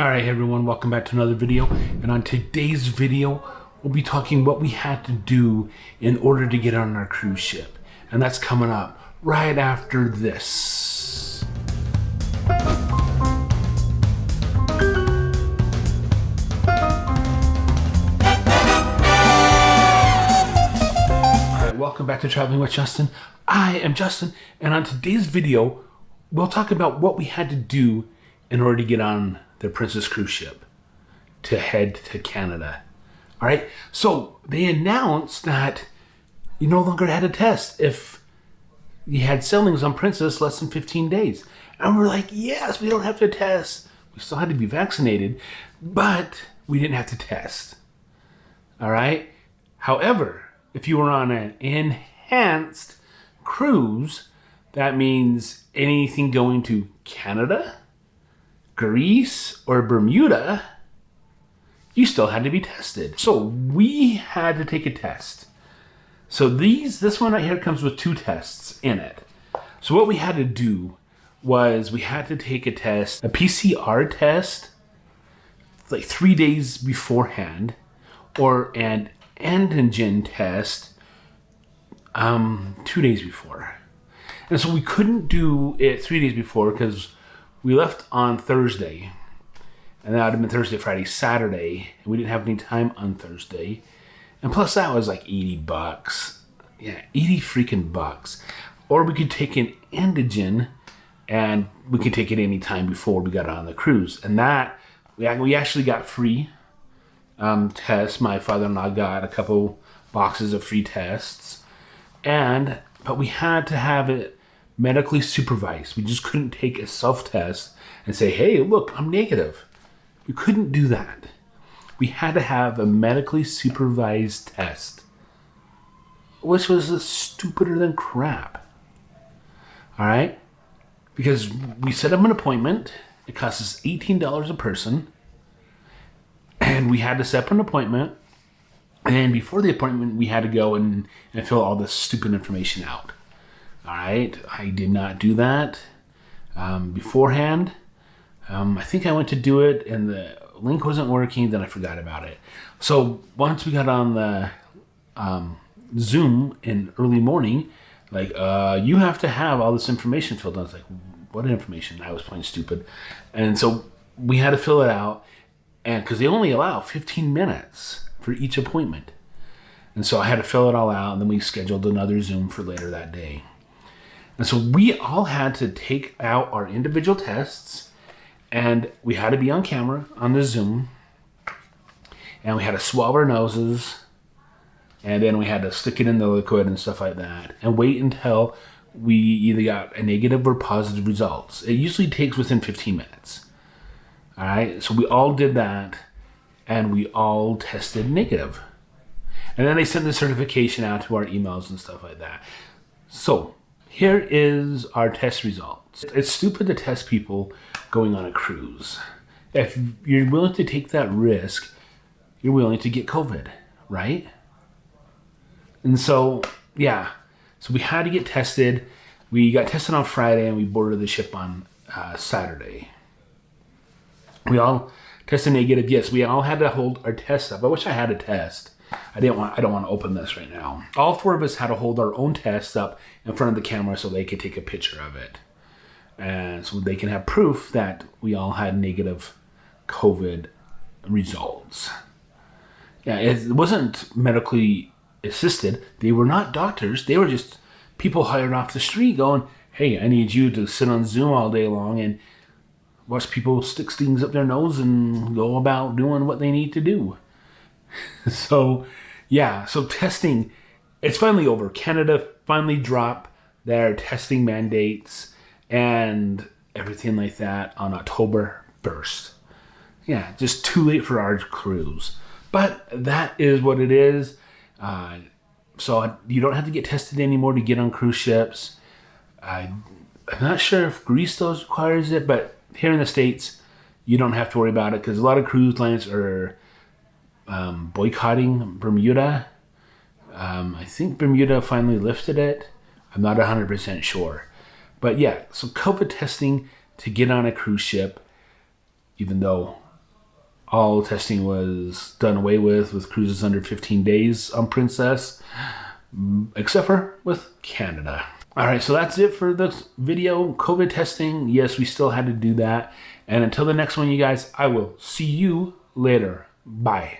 Alright everyone, welcome back to another video. And on today's video, we'll be talking what we had to do in order to get on our cruise ship. And that's coming up right after this. Alright, welcome back to Traveling with Justin. I am Justin, and on today's video, we'll talk about what we had to do in order to get on the Princess cruise ship to head to Canada. All right, so they announced that you no longer had a test if you had sailings on Princess less than 15 days. And we're like, yes, we don't have to test. We still had to be vaccinated, but we didn't have to test. All right. However, if you were on an enhanced cruise, that means anything going to Canada, Greece, or Bermuda, you still had to be tested. So we had to take a test. So this one right here comes with 2 tests in it. So what we had to do was we had to take a test, a PCR test, like 3 days beforehand, or an antigen test 2 days before. And so we couldn't do it 3 days before because we left on Thursday, and that would have been Thursday, Friday, Saturday, and we didn't have any time on Thursday. And plus that was like $80. Yeah, 80 freaking bucks. Or we could take an antigen, and we could take it any time before we got on the cruise. And that, we actually got free tests. My father-in-law got a couple boxes of free tests, but we had to have it medically supervised. We just couldn't take a self-test and say, hey, look, I'm negative. We couldn't do that. We had to have a medically supervised test, which was stupider than crap. All right? Because we set up an appointment. It cost us $18 a person. And we had to set up an appointment. And before the appointment, we had to go and fill all this stupid information out. All right, I did not do that beforehand. I think I went to do it and the link wasn't working, then I forgot about it. So once we got on the Zoom in early morning, like, you have to have all this information filled out. I was like, what information? I was playing stupid. And so we had to fill it out, and because they only allow 15 minutes for each appointment. And so I had to fill it all out, and then we scheduled another Zoom for later that day. And so we all had to take out our individual tests, and we had to be on camera on the Zoom, and we had to swab our noses, and then we had to stick it in the liquid and stuff like that, and wait until we either got a negative or positive results. It usually takes within 15 minutes. All right, so we all did that, and we all tested negative. And then they sent the certification out to our emails and stuff like that. So here is our test results. It's stupid to test people going on a cruise. If you're willing to take that risk, you're willing to get COVID, right? And so, yeah. So we had to get tested. We got tested on Friday, and we boarded the ship on Saturday. We all tested negative. Yes, we all had to hold our tests up. I wish I had a test. I don't want to open this right now. All 4 of us had to hold our own tests up in front of the camera so they could take a picture of it. And so they can have proof that we all had negative COVID results. Yeah, it wasn't medically assisted. They were not doctors. They were just people hired off the street going, hey, I need you to sit on Zoom all day long and watch people stick things up their nose and go about doing what they need to do. So, yeah, so testing, it's finally over. Canada finally dropped their testing mandates and everything like that on October 1st. Yeah, just too late for our cruise. But that is what it is. So you don't have to get tested anymore to get on cruise ships. I'm not sure if Greece still requires it, but here in the States, you don't have to worry about it because a lot of cruise lines are boycotting Bermuda. I think Bermuda finally lifted it. I'm not 100% sure. But yeah, so COVID testing to get on a cruise ship, even though All testing was done away with cruises under 15 days on Princess, except for with Canada. All right, so that's it for this video. COVID testing, yes, we still had to do that. And until the next one, you guys, I will see you later. Bye.